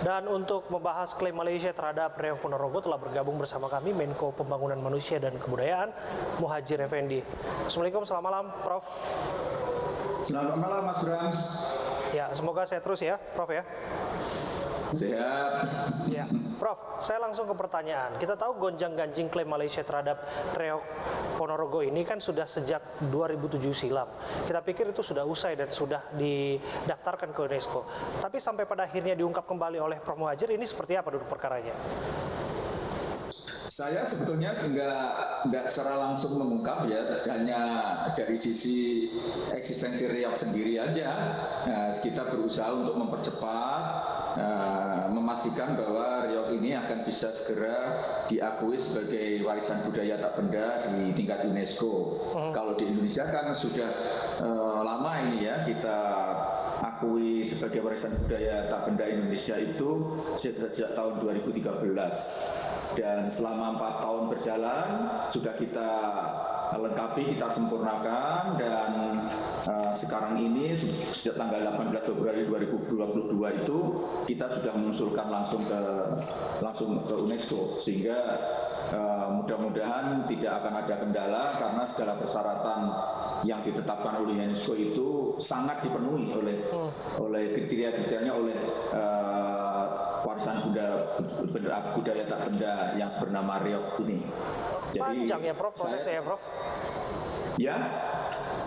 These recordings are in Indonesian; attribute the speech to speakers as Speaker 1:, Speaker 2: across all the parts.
Speaker 1: Dan untuk membahas klaim Malaysia terhadap Reog Ponorogo telah bergabung bersama kami Menko Pembangunan Manusia dan Kebudayaan Muhadjir Effendi. Assalamualaikum, selamat malam Prof.
Speaker 2: Selamat malam Mas Brams.
Speaker 1: Ya, semoga sehat terus ya Prof ya.
Speaker 2: Sehat.
Speaker 1: Ya, Prof, saya langsung ke pertanyaan. Kita tahu gonjang-ganjing klaim Malaysia terhadap Reog Ponorogo ini kan sudah sejak 2007 silam. Kita pikir itu sudah usai dan sudah didaftarkan ke UNESCO. Tapi sampai pada akhirnya diungkap kembali oleh Prof Muhadjir, ini seperti apa duduk perkaranya?
Speaker 2: Saya sebetulnya nggak secara langsung mengungkap ya, hanya dari sisi eksistensi Reog sendiri aja. Nah, kita berusaha untuk mempercepat, memastikan bahwa Reog ini akan bisa segera diakui sebagai warisan budaya tak benda di tingkat UNESCO. Kalau di Indonesia kan sudah lama ini ya kita akui sebagai warisan budaya tak benda Indonesia itu sejak tahun 2013. Dan selama 4 tahun berjalan sudah kita lengkapi, kita sempurnakan, dan sekarang ini sejak tanggal 18 Februari 2022 itu kita sudah mengusulkan langsung ke UNESCO, sehingga mudah-mudahan tidak akan ada kendala karena segala persyaratan yang ditetapkan oleh UNESCO itu sangat dipenuhi oleh kriteria-kriterianya oleh warisan budaya tak benda yang bernama Reog ini.
Speaker 1: Jadi panjang ya Prof prosesnya ya Prof?
Speaker 2: Ya?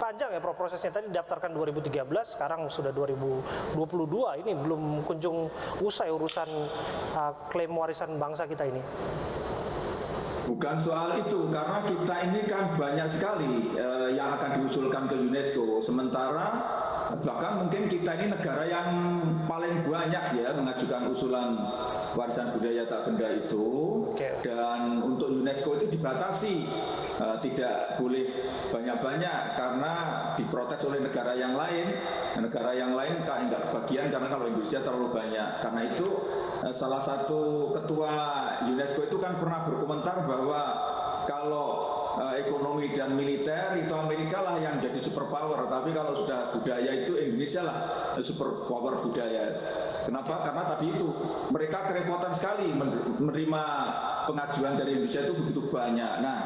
Speaker 1: Panjang ya Prof prosesnya, tadi daftarkan 2013, sekarang sudah 2022, ini belum kunjung usai urusan klaim warisan bangsa kita ini.
Speaker 2: Bukan soal itu, karena kita ini kan banyak sekali yang akan diusulkan ke UNESCO. Sementara bahkan mungkin kita ini negara yang paling banyak ya mengajukan usulan warisan budaya tak benda itu. Dan untuk UNESCO itu dibatasi, tidak boleh banyak-banyak karena diprotes oleh negara yang lain. Negara yang lain kan nggak kebagian karena kalau Indonesia terlalu banyak. Karena itu salah satu ketua UNESCO itu kan pernah berkomentar bahwa kalau ekonomi dan militer itu Amerika lah yang jadi superpower, tapi kalau sudah budaya itu Indonesia lah superpower budaya. Kenapa? Karena tadi itu mereka kerepotan sekali menerima pengajuan dari Indonesia itu begitu banyak. Nah,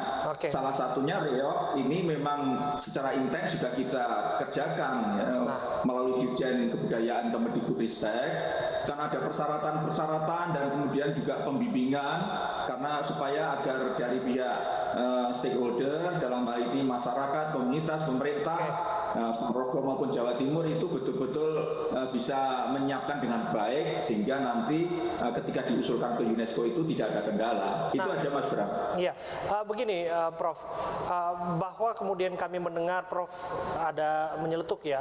Speaker 2: salah satunya Reog ini memang secara intens sudah kita kerjakan ya, melalui Dirjen Kebudayaan Kemendikbudristek, karena ada persyaratan-persyaratan dan kemudian juga pembimbingan karena supaya agar dari pihak stakeholder dalam hal ini masyarakat, komunitas, pemerintah, Ponorogo maupun Jawa Timur itu betul-betul bisa menyiapkan dengan baik sehingga nanti ketika diusulkan ke UNESCO itu tidak ada kendala. Itu aja Mas Bram.
Speaker 1: Iya, begini Prof, bahwa kemudian kami mendengar Prof ada menyeletuk ya,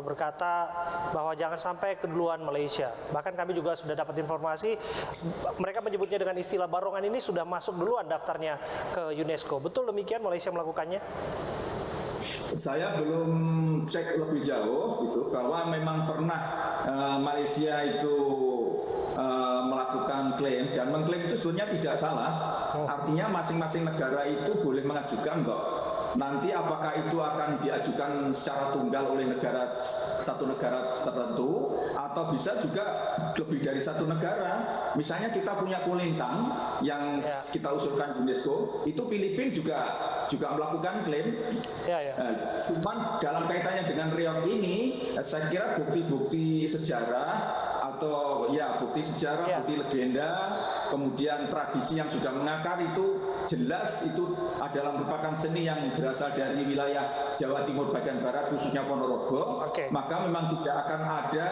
Speaker 1: berkata bahwa jangan sampai keduluan Malaysia. Bahkan kami juga sudah dapat informasi mereka menyebutnya dengan istilah barongan ini sudah masuk duluan daftarnya ke UNESCO. Betul demikian Malaysia melakukannya?
Speaker 2: Saya belum cek lebih jauh gitu bahwa memang pernah Malaysia itu melakukan klaim, dan mengklaim itu sebenarnya tidak salah. Artinya masing-masing negara itu boleh mengajukan kok. Nanti apakah itu akan diajukan secara tunggal oleh satu negara tertentu atau bisa juga lebih dari satu negara. Misalnya kita punya kulintang yang kita usulkan UNESCO, itu Filipina juga melakukan klaim. Cuman dalam kaitannya dengan Reog ini, saya kira bukti-bukti sejarah atau ya bukti sejarah, bukti legenda, kemudian tradisi yang sudah mengakar itu jelas itu adalah merupakan seni yang berasal dari wilayah Jawa Timur bagian barat khususnya Ponorogo. Maka memang tidak akan ada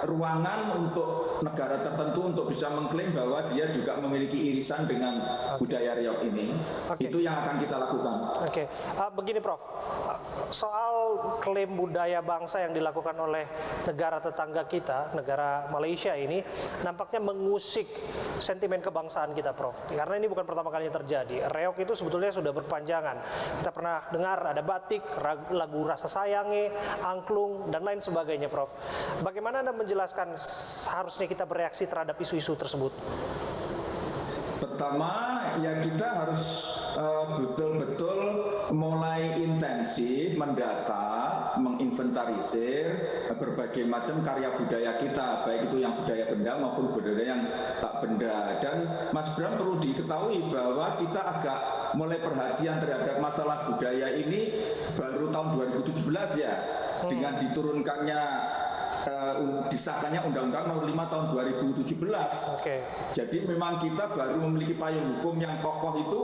Speaker 2: ruangan untuk negara tertentu untuk bisa mengklaim bahwa dia juga memiliki irisan dengan budaya Reog ini. Itu yang akan kita lakukan.
Speaker 1: Begini Prof, soal klaim budaya bangsa yang dilakukan oleh negara tetangga kita, negara Malaysia ini nampaknya mengusik sentimen kebangsaan kita Prof, karena ini bukan pertama kalinya terjadi. Reog itu sebetulnya sudah berpanjangan. Kita pernah dengar ada batik, lagu Rasa Sayange, angklung, dan lain sebagainya Prof. Bagaimana Anda menjelaskan harusnya kita bereaksi terhadap isu-isu tersebut?
Speaker 2: Pertama, ya kita harus betul-betul mulai intensif mendata menginventarisir berbagai macam karya budaya kita, baik itu yang budaya benda maupun budaya yang tak benda. Dan Mas Bram perlu diketahui bahwa kita agak mulai perhatian terhadap masalah budaya ini baru tahun 2017 ya, dengan diturunkannya disahkannya Undang-Undang Nomor 5 Tahun 2017. Jadi memang kita baru memiliki payung hukum yang kokoh itu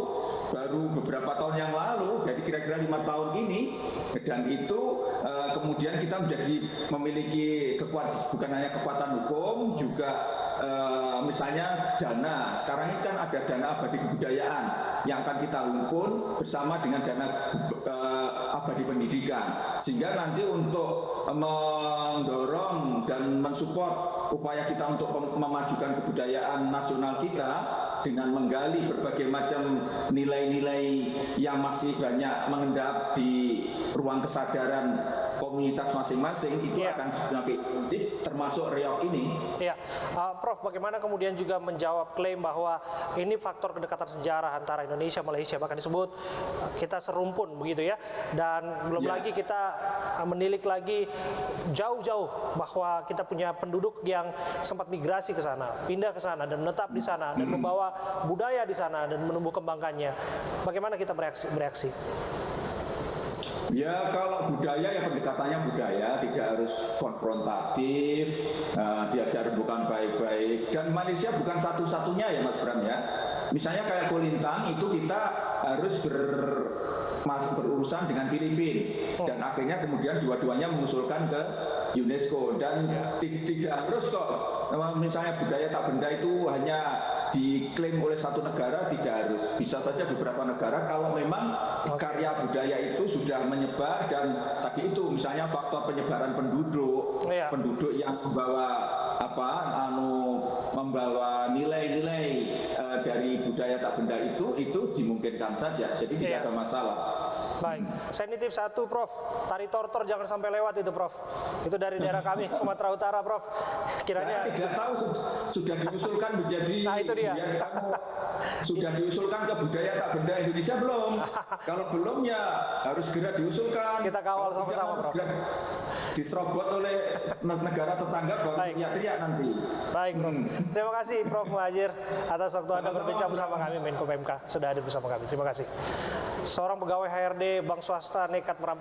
Speaker 2: baru beberapa tahun yang lalu, jadi kira-kira 5 tahun ini, dan itu kemudian kita memiliki bukan hanya kekuatan hukum, juga misalnya dana. Sekarang ini kan ada dana abadi kebudayaan yang akan kita himpun bersama dengan dana abadi pendidikan, sehingga nanti untuk mendorong dan mensupport upaya kita untuk memajukan kebudayaan nasional kita dengan menggali berbagai macam nilai-nilai yang masih banyak mengendap di ruang kesadaran komunitas masing-masing, itu akan semakin intensif, termasuk reog ini.
Speaker 1: Ya, Prof, bagaimana kemudian juga menjawab klaim bahwa ini faktor kedekatan sejarah antara Indonesia Malaysia, bahkan disebut kita serumpun begitu ya, dan belum lagi kita menilik lagi jauh-jauh bahwa kita punya penduduk yang sempat migrasi ke sana, pindah ke sana dan menetap di sana dan membawa budaya di sana dan menumbuh kembangkannya. Bagaimana kita bereaksi?
Speaker 2: Ya, kalau budaya ya pendekatannya budaya, tidak harus konfrontatif, diajar bukan baik-baik. Dan Malaysia bukan satu-satunya ya Mas Bram ya. Misalnya kayak Kulintang itu kita harus berurusan dengan Filipina, dan akhirnya kemudian dua-duanya mengusulkan ke UNESCO, dan tidak harus kok misalnya budaya tak benda itu hanya diklaim oleh satu negara, tidak harus. Bisa saja beberapa negara kalau memang karya budaya itu sudah menyebar, dan tadi itu misalnya faktor penyebaran penduduk yang membawa nilai-nilai dari budaya tak benda itu dimungkinkan saja. Jadi tidak ada masalah.
Speaker 1: Baik, saya nitip satu Prof, tari tortor jangan sampai lewat itu Prof. Itu dari daerah kami Sumatera Utara Prof. Kiranya
Speaker 2: saya tidak tahu sudah diusulkan menjadi.
Speaker 1: Nah itu dia.
Speaker 2: Sudah diusulkan ke budaya tak benda Indonesia belum? Kalau belum ya harus segera diusulkan.
Speaker 1: Kita kawal sama-sama Prof.
Speaker 2: Diserobot oleh negara tetangga baru teriak-teriak nanti.
Speaker 1: Baik Prof. Terima kasih Prof Muhajir atas waktu Anda berbincang bersama kami, Menko PMK sudah hadir bersama kami. Terima kasih. Seorang pegawai HRD bank swasta nekat merampok